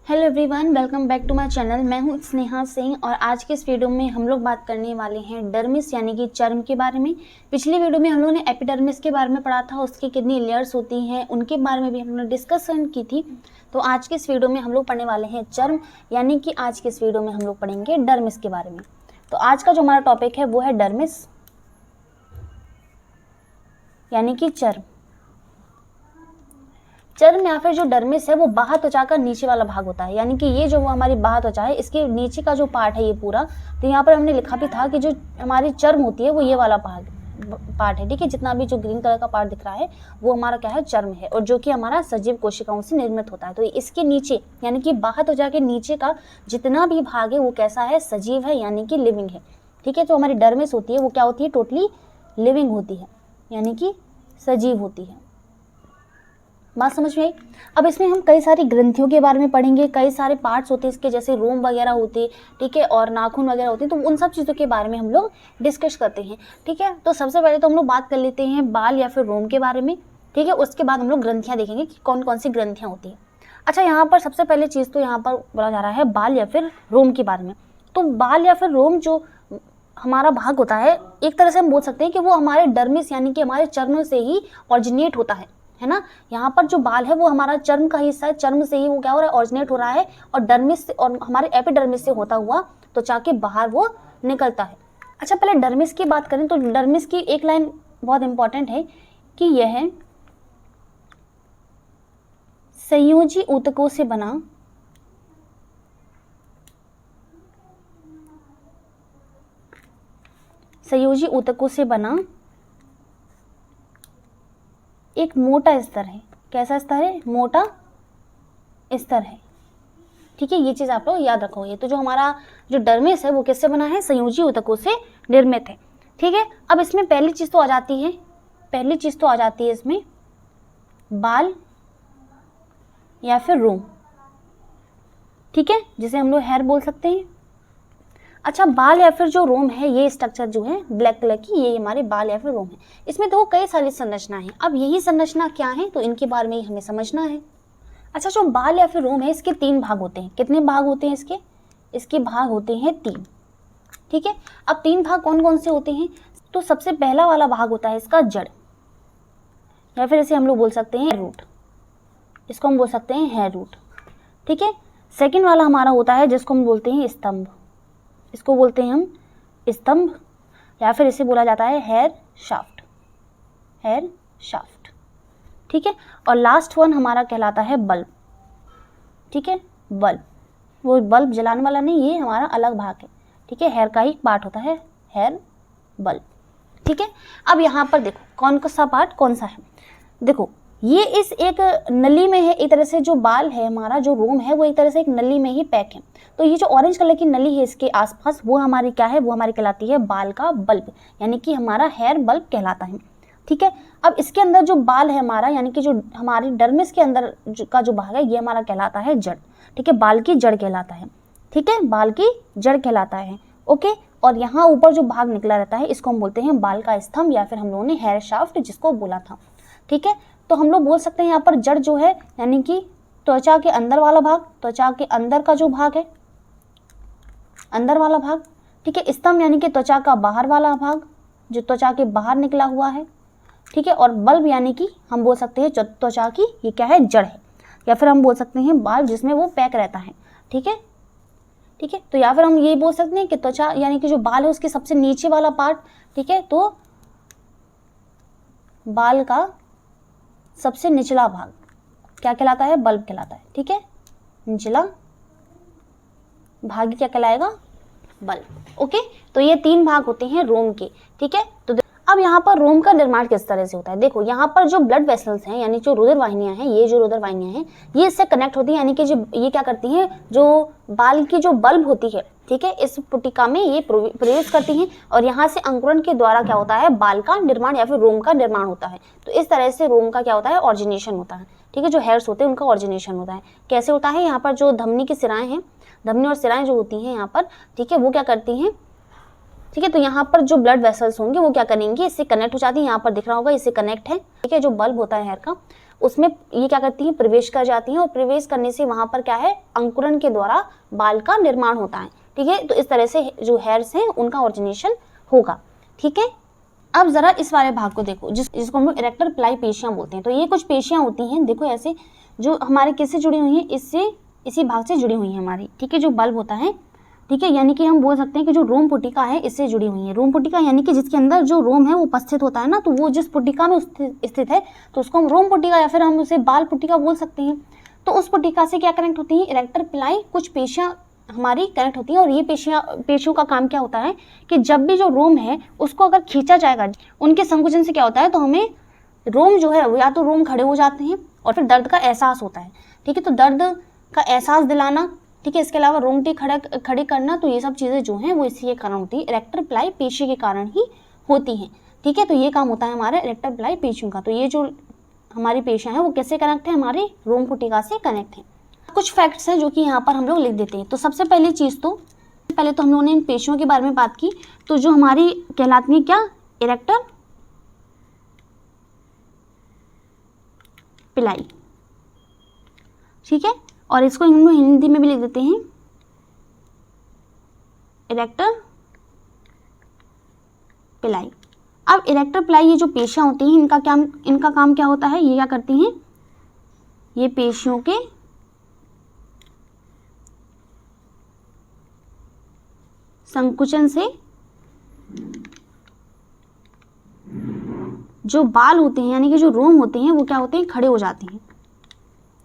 Hello everyone, welcome back to my channel. मैं हूं स्नेहा सिंह और आज के इस वीडियो में हम लोग बात करने वाले हैं डर्मिस यानी कि चर्म के बारे में। पिछले वीडियो में हम लोगों ने एपिडर्मिस के बारे में पढ़ा था, उसकी कितनी लेयर्स होती हैं उनके बारे में भी हम लोगों ने डिस्कशन की थी। तो आज के इस वीडियो में हम लोग पढ़ने वाले हैं चर्म, यानी कि आज के इस वीडियो में हम लोग पढ़ेंगे डर्मिस के बारे में। तो आज का जो हमारा टॉपिक है वो है डर्मिस यानी कि चर्म। चर्म या फिर जो डर्मिस है वो बाह्य त्वचा का नीचे वाला भाग होता है, यानी कि ये जो हमारी बाह्य त्वचा है इसके नीचे का जो पार्ट है ये पूरा। तो यहाँ पर हमने लिखा भी था कि जो हमारी चर्म होती है वो ये वाला पार्ट है, ठीक है। जितना भी जो ग्रीन कलर का पार्ट दिख रहा है वो हमारा क्या है, चर्म है, और जो कि हमारा सजीव कोशिकाओं से निर्मित होता है। तो इसके नीचे यानी कि बाह्य त्वचा के नीचे का जितना भी भाग है वो कैसा है, सजीव है, यानी कि लिविंग है, ठीक है। तो हमारी डर्मिस होती है वो क्या होती है, टोटली लिविंग होती है, यानी कि सजीव होती है। बात समझ में आई। अब इसमें हम कई सारी ग्रंथियों के बारे में पढ़ेंगे, कई सारे पार्ट्स होते हैं इसके, जैसे रोम वगैरह होते हैं, ठीक है, और नाखून वगैरह होते हैं। तो उन सब चीज़ों के बारे में हम लोग डिस्कस करते हैं, ठीक है। तो सबसे पहले तो हम लोग बात कर लेते हैं बाल या फिर रोम के बारे में, ठीक है। उसके बाद हम लोग ग्रंथियाँ देखेंगे कि कौन कौन सी ग्रंथियाँ होती हैं। अच्छा, यहाँ पर सबसे पहले चीज़ तो यहाँ पर बोला जा रहा है बाल या फिर रोम के बारे में। तो बाल या फिर रोम जो हमारा भाग होता है, एक तरह से हम बोल सकते हैं कि वो हमारे डर्मिस यानी कि हमारे चर्म से ही ऑरिजिनेट होता है ना। यहाँ पर जो बाल है वो हमारा चर्म का हिस्सा है, चर्म से ही वो क्या हो रहा है, ऑरिजिनेट हो रहा है, और डर्मिस से और हमारे एपिडर्मिस से होता हुआ त्वचा के बाहर वो निकलता है। अच्छा, पहले डर्मिस की बात करें तो डर्मिस की एक लाइन बहुत इंपॉर्टेंट है कि यह संयोजी ऊतकों से बना एक मोटा स्तर है। कैसा स्तर है, मोटा स्तर है, ठीक है। ये चीज आप लोग याद रखो। ये तो जो हमारा जो डर्मिस है वो किससे बना है, संयोजी ऊतकों से निर्मित है, ठीक है। अब इसमें पहली चीज तो आ जाती है इसमें बाल या फिर रोम, ठीक है, जिसे हम लोग हेयर बोल सकते हैं। अच्छा, बाल या फिर जो रोम है, ये स्ट्रक्चर जो है ब्लैक कलर की, ये हमारे बाल या फिर रोम है। इसमें तो कई सारी संरचना है। अब यही संरचना क्या है तो इनके बारे में ही हमें समझना है। अच्छा, जो बाल या फिर रोम है इसके 3 भाग होते हैं। कितने भाग होते हैं इसके भाग होते हैं 3, ठीक है। अब 3 भाग कौन कौन से होते हैं, तो सबसे पहला वाला भाग होता है इसका जड़, या फिर इसे हम लोग बोल सकते हैं रूट, इसको हम बोल सकते हैं हेयर रूट, ठीक है। सेकेंड वाला हमारा होता है जिसको हम बोलते हैं स्तंभ, इसको बोलते हैं हम स्तंभ, या फिर इसे बोला जाता है हेयर शाफ्ट, ठीक है। और लास्ट वन हमारा कहलाता है बल्ब, ठीक है। बल्ब, वो बल्ब जलाने वाला नहीं, ये हमारा अलग भाग है, ठीक है। हेयर का ही पार्ट होता है हेयर बल्ब, ठीक है। अब यहाँ पर देखो कौन सा पार्ट कौन सा है। देखो ये इस एक नली में है, एक तरह से जो बाल है हमारा, जो रोम है वो एक तरह से एक नली में ही पैक है। तो ये जो ऑरेंज कलर की नली है इसके आसपास, वो हमारी क्या है, वो हमारी कहलाती है बाल का बल्ब, यानी कि हमारा हेयर बल्ब कहलाता है, ठीक है। अब इसके अंदर जो बाल है हमारा, यानी कि जो हमारी डर्मिस के अंदर का जो भाग है ये हमारा कहलाता है जड़, ठीक है। बाल की जड़ कहलाता है, ठीक है, बाल की जड़ कहलाता है, ओके। और यहाँ ऊपर जो भाग निकला रहता है इसको हम बोलते हैं बाल का स्तंभ, या फिर हम लोगों ने हेयर शाफ्ट जिसको बोला था, ठीक है। तो हम लोग बोल सकते हैं यहाँ पर जड़ जो है यानी कि त्वचा के अंदर वाला भाग, त्वचा के अंदर का जो भाग है, अंदर वाला भाग, ठीक है। स्तंभ यानी कि त्वचा का बाहर वाला भाग, जो त्वचा के बाहर निकला हुआ है, ठीक है। और बल्ब यानी कि हम बोल सकते हैं त्वचा की ये क्या है, जड़ है, या फिर हम बोल सकते हैं बाल जिसमें वो पैक रहता है, ठीक है, ठीक है। तो या फिर हम ये बोल सकते हैं कि त्वचा यानी कि जो बाल है उसके सबसे नीचे वाला पार्ट, ठीक है, तो बाल का सबसे निचला भाग क्या कहलाता है, बल्ब कहलाता है, ठीक है। निचला भाग क्या कहलाएगा, बल्ब, ओके। तो ये 3 भाग होते हैं रोम के, ठीक है। तो अब यहाँ पर रोम का निर्माण किस तरह से होता है, देखो यहाँ पर जो ब्लड वेसल्स हैं यानी जो रुधिर वाहिनियां हैं, ये जो रुधिर वाहिनियां हैं ये इससे कनेक्ट होती है, यानी कि जो ये क्या करती हैं, जो बाल की जो बल्ब होती है, ठीक है, इस पुटिका में ये प्रवेश करती हैं, और यहाँ से अंकुरण के द्वारा क्या होता है, बाल का निर्माण या फिर रोम का निर्माण होता है। तो इस तरह से रोम का क्या होता है, ऑरिजिनेशन होता है, ठीक है। जो हेयर्स होते हैं उनका ऑरिजिनेशन होता है। कैसे होता है, यहाँ पर जो धमनी की सिराएं हैं, धमनी और सिराएं जो होती हैं यहाँ पर, ठीक है, वो क्या करती हैं, ठीक है। तो यहाँ पर जो ब्लड वेसल्स होंगे वो क्या करेंगे, इससे कनेक्ट हो जाती है, यहाँ पर दिख रहा होगा इससे कनेक्ट है, ठीक है। जो बल्ब होता है हेयर का, उसमें ये क्या करती है, प्रवेश कर जाती हैं, और प्रवेश करने से वहां पर क्या है, अंकुरण के द्वारा बाल का निर्माण होता है, ठीक है। तो इस तरह से जो हेयर्स हैं उनका ओरिजिनेशन होगा, ठीक है। अब जरा इस वाले भाग को देखो, जिसको हम लोग इरेक्टर प्लाई पेशियां बोलते हैं। तो ये कुछ पेशियां होती हैं, देखो ऐसे, जो हमारे किससे जुड़ी हुई हैं, इससे, इसी भाग से जुड़ी हुई है हमारी, ठीक है। जो बल्ब होता है, ठीक है, यानी कि हम बोल सकते हैं कि जो रोम पुटिका है इससे जुड़ी हुई है। रोम पुटिका यानी कि जिसके अंदर जो रोम है वो उपस्थित होता है ना, तो वो जिस पुटिका में स्थित है तो उसको हम रोम पुटिका या फिर हम उसे बाल पुटिका बोल सकते हैं। तो उस पुटिका से क्या कनेक्ट होती है, इरेक्टर प्लाई, कुछ पेशियां हमारी कनेक्ट होती है। और ये पेशियों का काम क्या होता है कि जब भी जो रोम है उसको अगर खींचा जाएगा, उनके संकुचन से क्या होता है, तो हमें रोम जो है या तो रोम खड़े हो जाते हैं और फिर दर्द का एहसास होता है, ठीक है। तो दर्द का एहसास दिलाना, ठीक है, इसके अलावा रोंगटे खड़े करना, तो ये सब चीज़ें जो हैं वो इसी के कारण होती है, इरेक्टर प्लाई पेशी के कारण ही होती हैं, ठीक है। तो ये काम होता है हमारे इरेक्टर प्लाई पेशियों का। तो ये जो हमारी पेशियां हैं वो कैसे कनेक्ट है, हमारे रोम पुटिका से कनेक्ट है। कुछ फैक्ट्स हैं जो कि यहाँ पर हम लोग लिख देते हैं। तो सबसे पहली चीज़, तो पहले तो हम लोगों ने इन पेशियों के बारे में बात की, तो जो हमारी कहलाती है क्या, इरेक्टर प्लाई, ठीक है। और इसको हम लोग हिंदी में भी लिख देते हैं, इरेक्टर प्लाई। अब इरेक्टर प्लाई, ये जो पेशियां होती हैं इनका काम क्या होता है, ये क्या करती हैं, ये पेशियों के संकुचन से जो बाल होते हैं यानी कि जो रोम होते हैं वो क्या होते हैं, खड़े हो जाते हैं,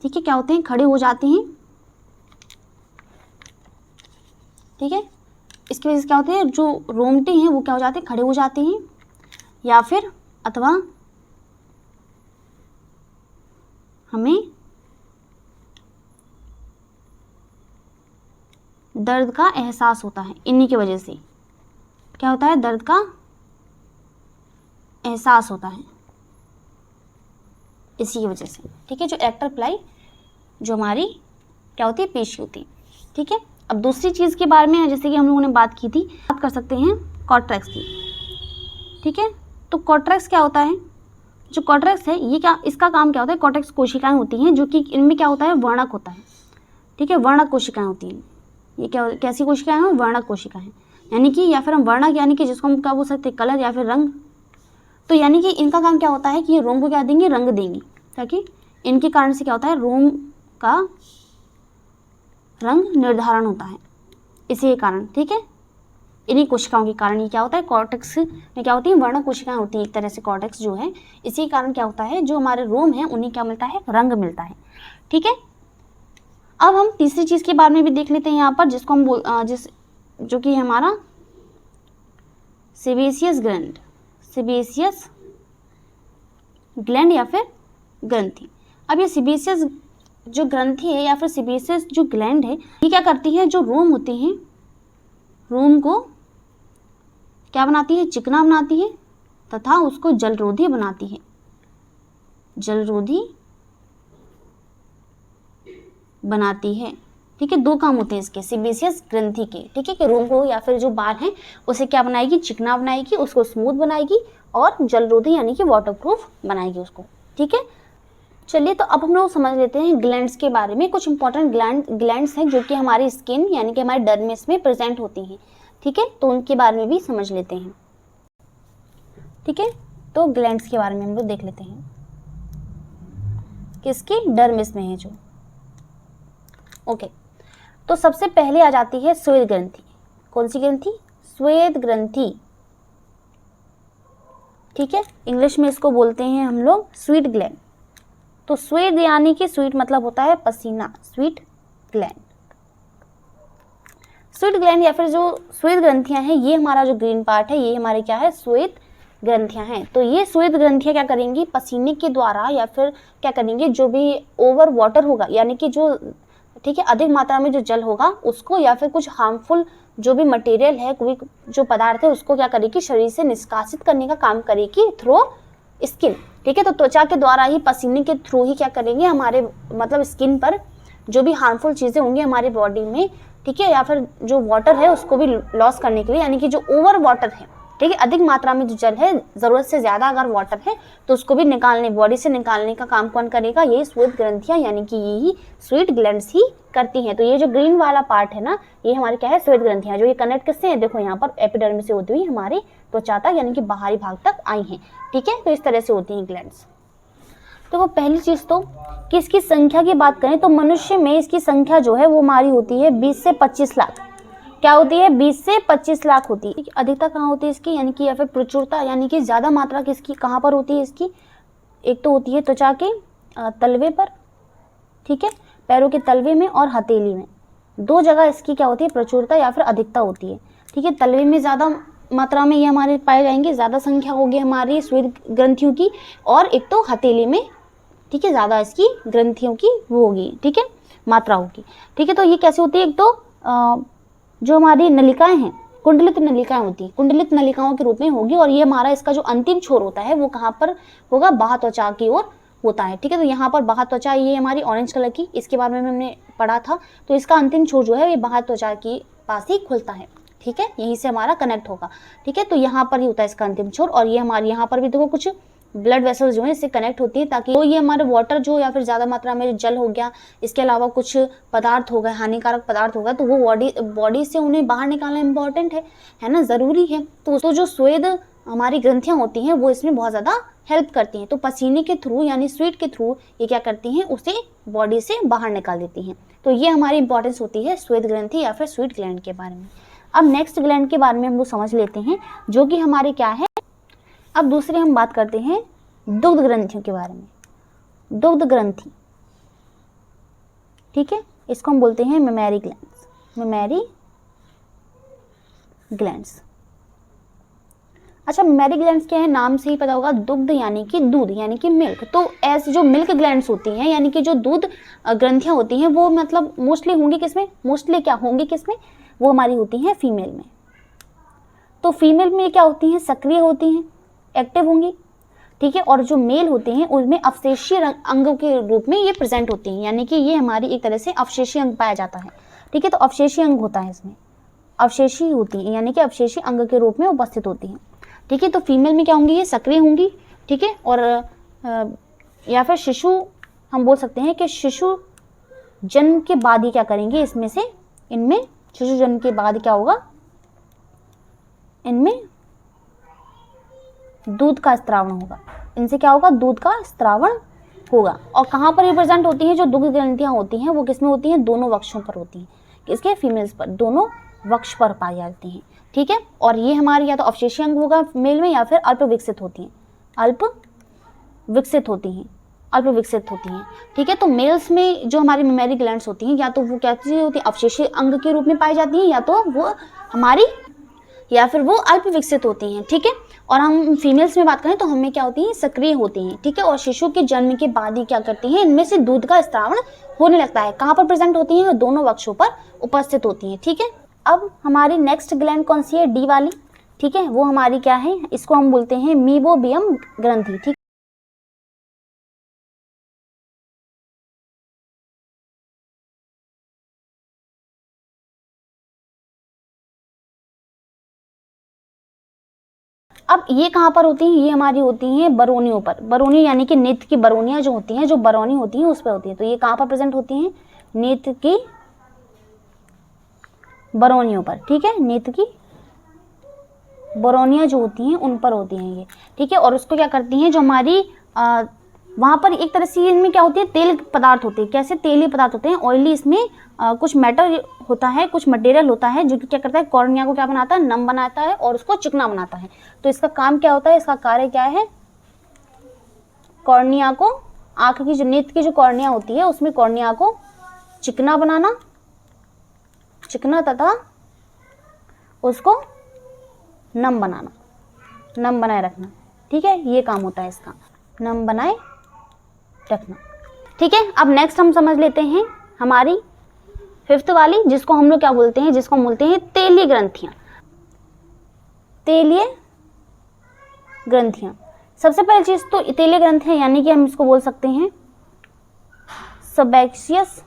ठीक है। क्या होते हैं, खड़े हो जाते हैं, ठीक है। इसकी वजह से क्या होते हैं, जो रोमटे हैं वो क्या हो जाते हैं, खड़े हो जाते हैं, या फिर अथवा हमें दर्द का एहसास होता है, इन्हीं की वजह से क्या होता है, दर्द का एहसास होता है इसी की वजह से, ठीक है। जो इरेक्टर प्लाई जो हमारी क्या होती है, पेशी होती है, ठीक है। अब दूसरी चीज़ के बारे में, जैसे कि हम लोगों ने बात की थी, बात कर सकते हैं कॉर्टेक्स की, ठीक है। तो कॉर्टेक्स क्या होता है, जो कॉर्टेक्स है ये क्या, इसका काम क्या होता है, कॉर्टेक्स कोशिकाएं होती हैं जो कि इनमें क्या होता है, वर्णक होता है, ठीक है। वर्णक कोशिकाएं होती हैं, ये क्या, कैसी कोशिकाएं हैं, वर्णक कोशिकाएं, यानी कि, या फिर हम वर्णक यानी कि जिसको हम क्या बोल सकते हैं, कलर या फिर रंग। तो यानी कि इनका काम क्या होता है कि ये रोम को क्या देंगी, रंग देंगी, ताकि इनके कारण से क्या होता है, रोम का रंग निर्धारण होता है इसी के कारण, ठीक है। इन्हीं कोशिकाओं के कारण ये क्या होता है, कॉर्टेक्स में क्या होती है, वर्णक कोशिकाएं होती है एक तरह से, कॉर्टेक्स जो है, इसी कारण क्या होता है, जो हमारे रोम है उन्हें क्या मिलता है, रंग मिलता है, ठीक है। अब हम तीसरी चीज़ के बारे में भी देख लेते हैं यहाँ पर, जिसको हम जो कि हमारा सेबेसियस ग्लैंड, सेबेसियस ग्लैंड या फिर ग्रंथि। अब ये सेबेसियस जो ग्रंथि है या फिर सेबेसियस जो ग्लैंड है, ये क्या करती है, जो रोम होते हैं, रोम को क्या बनाती है, चिकना बनाती है तथा उसको जलरोधी बनाती है, जलरोधी बनाती है, ठीक है। दो काम होते हैं इसके, सेबेसियस ग्रंथि के, ठीक है, कि रोम को या फिर जो बाल है उसे क्या बनाएगी, चिकना बनाएगी, उसको स्मूथ बनाएगी, और जलरोधी यानी कि वाटरप्रूफ बनाएगी उसको, ठीक है। चलिए, तो अब हम लोग समझ लेते हैं ग्लैंड्स के बारे में। कुछ इंपॉर्टेंट ग्लैंड्स हैं जो कि हमारी स्किन यानी कि हमारे डर्मिस में प्रेजेंट होती हैं, ठीक है। तो उनके बारे में भी समझ लेते हैं, ठीक है। तो ग्लैंड्स के बारे में हम लोग देख लेते हैं, किसके, डर्मिस में है जो, ओके। तो सबसे पहले आ जाती है श्वेत ग्रंथि। कौन सी ग्रंथि, श्वेत ग्रंथि, ठीक है। इंग्लिश में इसको बोलते हैं हम लोग स्वीट ग्लैंड। तो स्वेट यानी कि स्वीट मतलब होता है पसीना, स्वीट ग्लैंड। स्वेट ग्लैंड या फिर जो श्वेत ग्रंथियां हैं, ये हमारा जो ग्रीन पार्ट है ये हमारे क्या है, श्वेत ग्रंथियां हैं। तो ये श्वेत ग्रंथियां क्या करेंगी, पसीने के द्वारा या फिर क्या करेंगे, जो भी ओवर वाटर होगा यानी कि जो, ठीक है, अधिक मात्रा में जो जल होगा उसको, या फिर कुछ हार्मफुल जो भी मटेरियल है, कोई जो पदार्थ है उसको क्या करेगी, शरीर से निष्कासित करने का काम करेगी थ्रू स्किन, ठीक है। तो त्वचा के द्वारा ही, पसीने के थ्रू ही क्या करेंगे, हमारे मतलब स्किन पर जो भी हार्मफुल चीज़ें होंगी हमारे बॉडी में, ठीक है, या फिर जो वाटर है उसको भी लॉस करने के लिए, यानी कि जो ओवर वाटर है, ठीक है, अधिक मात्रा में जो जल है, ज़रूरत से ज़्यादा अगर वाटर है तो उसको भी निकालने, बॉडी से निकालने का काम कौन करेगा, यही श्वेत ग्रंथियाँ यानी कि यही स्वेट ग्लैंड्स ही करती हैं। तो ये जो ग्रीन वाला पार्ट है ना, ये हमारे क्या है, श्वेत ग्रंथियाँ, जो ये कनेक्ट किससे है, देखो यहाँ पर एपिडर्मिस से होती हुई हमारी त्वचा तक यानी कि बाहरी भाग तक आई हैं, ठीक है। तो इस तरह से होती हैं ग्लैंड्स। तो वो पहली चीज़ तो कि इसकी संख्या की बात करें तो मनुष्य में इसकी संख्या जो है वो हमारी होती है 20 से 25 लाख। क्या होती है, 20 से 25 लाख होती है। अधिकता कहाँ होती है इसकी, यानी कि या फिर प्रचुरता, यानी कि ज़्यादा मात्रा किसकी कहाँ पर होती है इसकी, एक तो होती है त्वचा के तलवे पर, ठीक है, पैरों के तलवे में और हथेली में, दो जगह इसकी क्या होती है, प्रचुरता या फिर अधिकता होती है, ठीक है। तलवे में ज़्यादा मात्रा में ये हमारे पाए जाएंगे, ज़्यादा संख्या होगी हमारी श्वेत ग्रंथियों की, और एक तो हथेली में, ठीक है, ज़्यादा इसकी ग्रंथियों की वो होगी, ठीक है, मात्रा होगी, ठीक है। तो ये कैसे होती है, एक तो जो हमारी नलिकाएं हैं, कुंडलित नलिकाएं होती हैं, कुंडलित नलिकाओं के रूप में होगी, और ये हमारा इसका जो अंतिम छोर होता है वो कहाँ पर होगा, बाह्य त्वचा की ओर होता है, ठीक है। तो यहाँ पर बाह्य त्वचा, ये हमारी ऑरेंज कलर की, इसके बारे में हमने पढ़ा था, तो इसका अंतिम छोर जो है ये बाह्य त्वचा की पास ही खुलता है, ठीक है, यहीं से हमारा कनेक्ट होगा, ठीक है। तो यहाँ पर ही होता है इसका अंतिम छोर, और ये हमारे यहाँ पर भी देखो कुछ ब्लड वेसल्स जो है इससे कनेक्ट होती है, ताकि तो ये हमारे वाटर जो या फिर ज़्यादा मात्रा में जल हो गया, इसके अलावा कुछ पदार्थ हो गए, हानिकारक पदार्थ होगा, तो वो बॉडी से उन्हें बाहर निकालना इंपॉर्टेंट है ना, ज़रूरी है। तो जो स्वेद हमारी ग्रंथियाँ होती हैं वो इसमें बहुत ज़्यादा हेल्प करती हैं। तो पसीने के थ्रू यानी स्वेट के थ्रू ये क्या करती हैं, उसे बॉडी से बाहर निकाल देती हैं। तो ये हमारी इंपॉर्टेंस होती है श्वेत ग्रंथि या फिर स्वेट ग्लैंड के बारे में। अब नेक्स्ट ग्लैंड के बारे में हम लोग समझ लेते हैं, जो कि हमारे क्या है। अब दूसरे हम बात करते हैं दुग्ध ग्रंथियों के बारे में। दुग्ध ग्रंथि, ठीक है, इसको हम बोलते हैं मेमरी ग्लैंड्स, मेमरी ग्लैंड्स। अच्छा, मेमरी ग्लैंड्स क्या है, नाम से ही पता होगा, दुग्ध यानी कि दूध यानी कि मिल्क। तो ऐसे जो मिल्क ग्लैंड्स होती हैं यानी कि जो दूध ग्रंथियां होती हैं वो मतलब मोस्टली होंगी किसमें, मोस्टली क्या होंगी किसमें, वो हमारी होती हैं फीमेल में। तो फीमेल में क्या होती हैं, सक्रिय होती हैं, एक्टिव होंगी, ठीक है। और जो मेल होते हैं उनमें अवशेषीय अंग के रूप में ये प्रेजेंट होती हैं, यानी कि ये हमारी एक तरह से अवशेषीय अंग पाया जाता है, ठीक है। तो अवशेषीय अंग होता है इसमें, अवशेषी होती है यानी कि अवशेषीय अंग के रूप में उपस्थित होती हैं, ठीक है। तो फीमेल में क्या होंगी, ये सक्रिय होंगी, ठीक है। और या फिर शिशु हम बोल सकते हैं कि शिशु जन्म के बाद ही क्या करेंगे, इसमें से इनमें शिशु जन्म के बाद क्या होगा, इनमें दूध का स्त्रावण होगा, इनसे क्या होगा, दूध का स्त्रावण होगा। और कहाँ पर रिप्रेजेंट होती हैं, जो दुग्ध ग्रंथियाँ होती हैं वो किसमें होती हैं, दोनों वक्षों पर होती हैं, किसके, फीमेल्स पर, दोनों वक्ष पर पाई जाती हैं, ठीक है। और ये हमारी या तो अवशेषीय अंग होगा मेल में, या फिर अल्प विकसित होती हैं, अल्प विकसित होती हैं, अल्प विकसित होती हैं, ठीक है। तो मेल्स में जो हमारी मेमरी ग्लैंड्स होती हैं या तो वो क्या चीज़ होती है, अवशेषीय अंग के रूप में पाई जाती हैं, या तो वो हमारी या फिर वो अल्प विकसित होती हैं, ठीक है। और हम फीमेल्स में बात करें तो हमें क्या होती हैं, सक्रिय होती हैं, ठीक है। और शिशु के जन्म के बाद ही क्या करती हैं, इनमें से दूध का स्त्रावण होने लगता है। कहाँ पर प्रेजेंट होती हैं, दोनों वक्षों पर उपस्थित होती हैं, ठीक है। अब हमारी नेक्स्ट ग्लैंड कौन सी है, डी वाली, ठीक है, वो हमारी क्या है, इसको हम बोलते हैं मीबोबियम ग्रंथि, ठीक। अब ये कहाँ पर होती हैं, ये हमारी होती हैं बरौनियों पर, बरौनी यानी कि नेत्र की बरौनियाँ जो होती हैं, जो बरौनी होती हैं उस पर होती हैं। तो ये कहाँ पर प्रेजेंट होती हैं, नेत्र की बरौनियों पर, ठीक है, नेत्र की बरौनियाँ जो होती हैं उन पर होती हैं ये, ठीक है। और उसको क्या करती हैं, जो हमारी वहाँ पर एक तरह से इनमें क्या होती है, तेल पदार्थ होते हैं, कैसे तेलीय पदार्थ होते हैं, ऑयली, इसमें कुछ मैटर होता है, कुछ मटेरियल होता है जो कि क्या करता है, कॉर्निया को क्या बनाता है, नम बनाता है और उसको चिकना बनाता है। तो इसका काम क्या होता है, इसका कार्य क्या है, कॉर्निया को, आँख की जो नेत्र की जो कॉर्निया होती है उसमें कॉर्निया को चिकना बनाना, चिकना तथा उसको नम बनाना, नम बनाए रखना, ठीक है, ये काम होता है इसका, नम बनाए रखना, ठीक है। अब नेक्स्ट हम समझ लेते हैं हमारी फिफ्थ वाली, जिसको हम लोग क्या बोलते हैं, जिसको हम बोलते हैं तेलीय ग्रंथियां, तेलीय ग्रंथियां। सबसे पहली चीज तो तेलीय ग्रंथियां यानी कि हम इसको बोल सकते हैं सबैक्सियस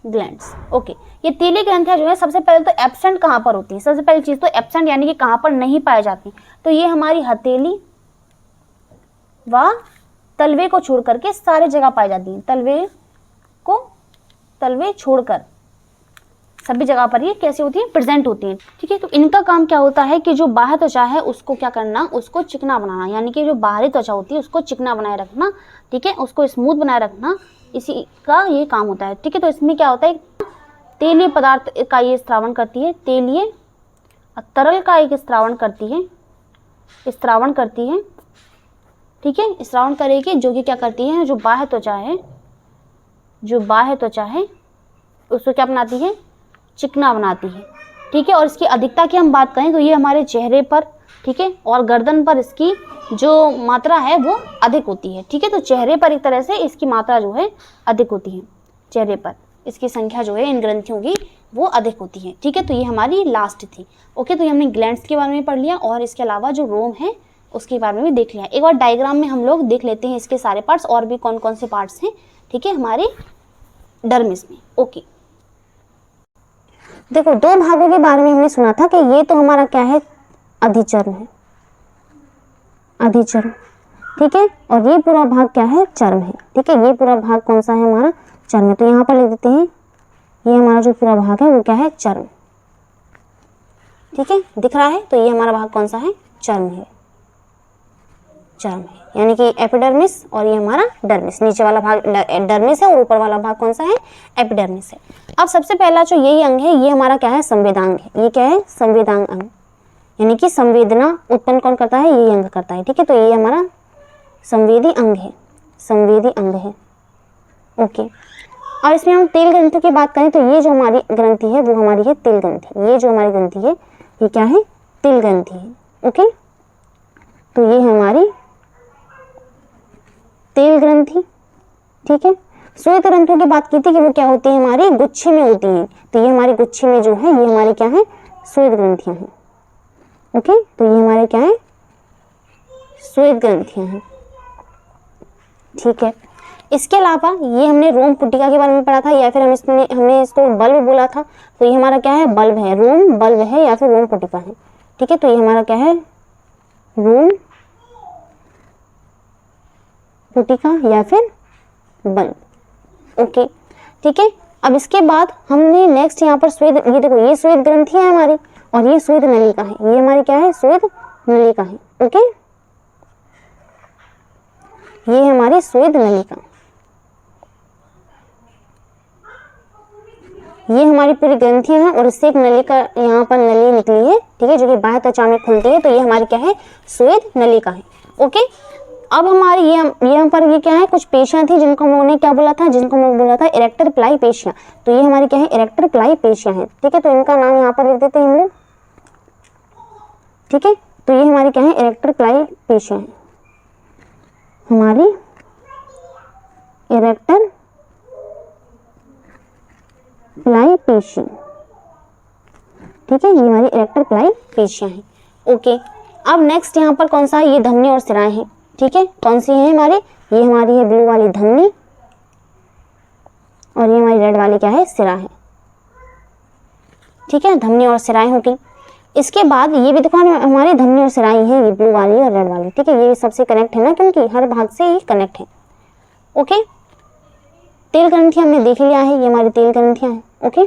ग्लैंड्स। ओके, ये तेली ग्रंथियां जो है सबसे पहले तो एब्सेंट कहाँ पर होती है, सबसे पहली चीज तो एब्सेंट यानी कि कहाँ पर नहीं पाई जाती, तो ये हमारी हथेली व तलवे को छोड़ करके सारे जगह पाई जाती है, तलवे छोड़कर सभी जगह पर ये कैसी होती है, प्रेजेंट होती है। ठीक है, तो इनका काम क्या होता है कि जो बाह्य त्वचा है उसको क्या करना, उसको चिकना बनाना, यानी कि जो बाहरी त्वचा होती है उसको चिकना बनाए रखना। ठीक है, उसको स्मूथ बनाए रखना, इसी का ये काम होता है। ठीक है, तो इसमें क्या होता है, तेलीय पदार्थ का ये स्त्रावण करती है, तेलीय तरल का एक स्त्रावण करती है, ठीक है, स्त्रावण करेगी, जो कि क्या करती है, जो बाह्य त्वचा है उसको क्या बनाती है, चिकना बनाती है। ठीक है, और इसकी अधिकता की हम बात करें तो ये हमारे चेहरे पर, ठीक है, और गर्दन पर इसकी जो मात्रा है वो अधिक होती है। ठीक है, तो चेहरे पर एक तरह से इसकी मात्रा जो है अधिक होती है, चेहरे पर इसकी संख्या जो है इन ग्रंथियों की वो अधिक होती है। ठीक है, तो ये हमारी लास्ट थी। ओके, तो ये हमने ग्लैंड्स के बारे में पढ़ लिया और इसके अलावा जो रोम है उसके बारे में भी देख लिया। एक बार डायग्राम में हम लोग देख लेते हैं इसके सारे पार्ट्स और भी कौन कौन से पार्ट्स हैं। ठीक है, हमारे डर्मिस में। ओके, देखो दो भागों के बारे में हमने सुना था कि ये तो हमारा क्या है, अधिचर्म है, अधिचर्म। ठीक है, और ये पूरा भाग क्या है, चर्म है। ठीक है, ये पूरा भाग कौन सा है, हमारा चर्म है। तो यहाँ पर लिख देते हैं, ये हमारा जो पूरा भाग है वो क्या है, चर्म। ठीक है, दिख रहा है, तो ये हमारा भाग कौन सा है, चर्म है, चर्म है, यानी कि एपिडर्मिस, और ये हमारा डर्मिस। नीचे वाला भाग डर्मिस है और ऊपर वाला भाग कौन सा है, एपिडर्मिस है। अब सबसे पहला जो यही अंग है, ये हमारा क्या है, संवेदांग है। ये क्या है, संवेदांग अंग, यानी कि संवेदना उत्पन्न कौन करता है, ये अंग करता है। ठीक है, तो ये हमारा संवेदी अंग है, संवेदी अंग है। ओके, और इसमें हम तेल ग्रंथि की बात करें तो ये जो हमारी ग्रंथि है वो हमारी है तेल ग्रंथि। ये जो हमारी ग्रंथि है ये क्या है, तेल ग्रंथि है। ओके, तो ये हमारी तेल ग्रंथि। ठीक है, श्वेत ग्रंथियों की बात की थी कि वो क्या होती है, हमारी गुच्छे में होती हैं। तो ये हमारी गुच्छे में जो है ये हमारी क्या है, श्वेत ग्रंथियां हैं। ओके, तो ये हमारे क्या है, श्वेत ग्रंथियां हैं। ठीक है, इसके अलावा ये हमने रोम पुटिका के बारे में पढ़ा था, या फिर हमने इसको बल्ब बोला था। तो ये हमारा क्या है, बल्ब है, रोम बल्ब है या फिर रोम पुटिका है। ठीक है, तो ये हमारा क्या है, रोम पुटिका या फिर बल्ब। ओके, ठीक है, अब इसके बाद हमने नेक्स्ट यहाँ पर श्वेत, ये देखो ये श्वेत ग्रंथि है हमारी, और ये श्वेत नलिका है। ये हमारी क्या है, श्वेत नलिका है। ओके, ये हमारी श्वेत नलिका, ये हमारी पूरी ग्रंथियां हैं और इससे एक नलिका, यहाँ पर नली निकली है। ठीक है, जो कि बाह्य त्वचा में खुलती है। तो ये हमारी क्या है, श्वेत नलिका है। ओके, अब हमारी ये यहाँ पर ये क्या है, कुछ पेशियां थी जिनको हम लोगों ने क्या बोला था, जिनको हम लोग बोला था इरेक्टर प्लाई पेशियां। तो ये हमारी क्या है, इरेक्टर प्लाई पेशियां हैं। ठीक है, तो इनका नाम यहाँ पर लिख देते हैं हम लोग। ठीक है, तो ये हमारी क्या है, इरेक्टर प्लाई पेशियां हैं, हमारी इरेक्टर प्लाई पेशी। ठीक है, ये हमारी इरेक्टर प्लाई पेशियां हैं। ओके, अब नेक्स्ट यहाँ पर कौन सा है, ये धमनी और सिराएं हैं। ठीक है, कौन सी है हमारी, ये हमारी है ब्लू वाली धमनी, और ये हमारी रेड वाली क्या है, सिरा है। ठीक है, धमनी और सिराएं होगी। इसके बाद ये भी देखो हमारी धमनी और सिराएं हैं, ये ब्लू वाली और रेड वाली। ठीक है, ये सबसे कनेक्ट है ना, क्योंकि हर भाग से ये कनेक्ट है। ओके, तेल ग्रंथि हमने देख लिया है, ये हमारी तेल ग्रंथियां हैं। ओके,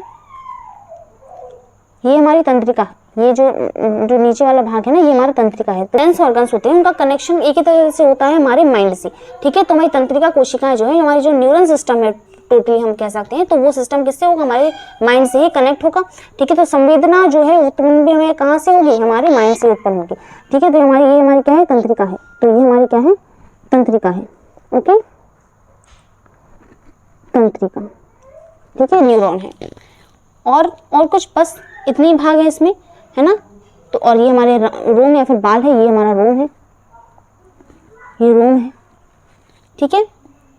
ये हमारी तंत्रिका, ये जो नीचे वाला भाग है ना, ये हमारा तंत्रिका है। सेंस ऑर्गन्स होते हैं, उनका कनेक्शन एक ही तरह से होता है हमारे माइंड से। ठीक है, तो हमारी तंत्रिका कोशिकाएं जो है, हमारी जो न्यूरल सिस्टम है टोटली हम कह सकते हैं, तो वो सिस्टम किससे होगा, हमारे माइंड से ही कनेक्ट होगा। ठीक है, तो संवेदना जो है उत्पन्न भी हमें कहाँ से होगी, हमारे माइंड से उत्पन्न होगी। ठीक है, तो ये हमारी क्या है, तंत्रिका है। तो ये हमारी क्या है, तंत्रिका है। ओके, तंत्रिका। ठीक है, न्यूरॉन है, और कुछ बस इतनी भाग है इसमें, है ना। तो और ये हमारे रोम या फिर बाल है, ये हमारा रोम है, ये रोम है। ठीक है,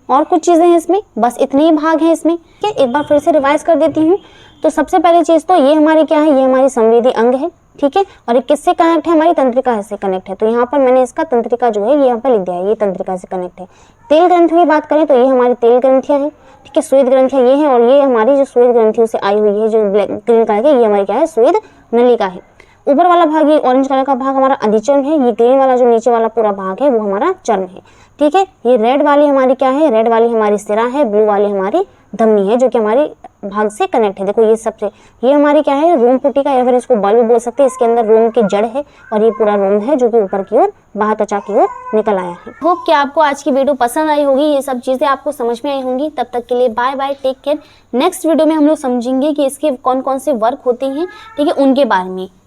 और कुछ चीजें हैं इसमें, बस इतने ही भाग हैं इसमें। ठीक है, एक बार फिर से रिवाइज कर देती हूँ। तो सबसे पहली चीज तो ये हमारी क्या है, ये हमारी संवेदी अंग है। ठीक है, और ये किससे कनेक्ट है, हमारी तंत्रिका से कनेक्ट है। तो यहाँ पर मैंने इसका तंत्रिका जो है ये यहाँ पर लिख दिया है, ये तंत्रिका से कनेक्ट है। तेल ग्रंथि की बात करें तो ये हमारी तेल ग्रंथियां हैं। ठीक है, श्वेत ग्रंथियाँ ये हैं और ये हमारी जो श्वेत ग्रंथियों से आई हुई है जो ब्लैक ग्रीन कलर की, ये हमारी क्या है, श्वेत नलिका है। ऊपर वाला भाग ये ऑरेंज कलर का भाग हमारा अधिचर्म है, ये ग्रीन वाला जो नीचे वाला पूरा भाग है वो हमारा चर्म है। ठीक है, ये रेड वाली हमारी क्या है, रेड वाली हमारी सिरा है, ब्लू वाली हमारी धमनी है जो कि हमारी भाग से कनेक्ट है। देखो ये सबसे, ये हमारी क्या है, रोम पुटिका या फिर इसको बल्ब बोल सकते हैं। इसके अंदर रोम की जड़ है और ये पूरा रोम है जो कि ऊपर की ओर बाह्य त्वचा की ओर निकल आया है। होप कि आपको आज की वीडियो पसंद आई होगी, ये सब चीजें आपको समझ में आई होंगी। तब तक के लिए bye bye, take care. Next video में हम लोग समझेंगे कि इसके कौन कौन से वर्क होते हैं, ठीक है, उनके बारे में।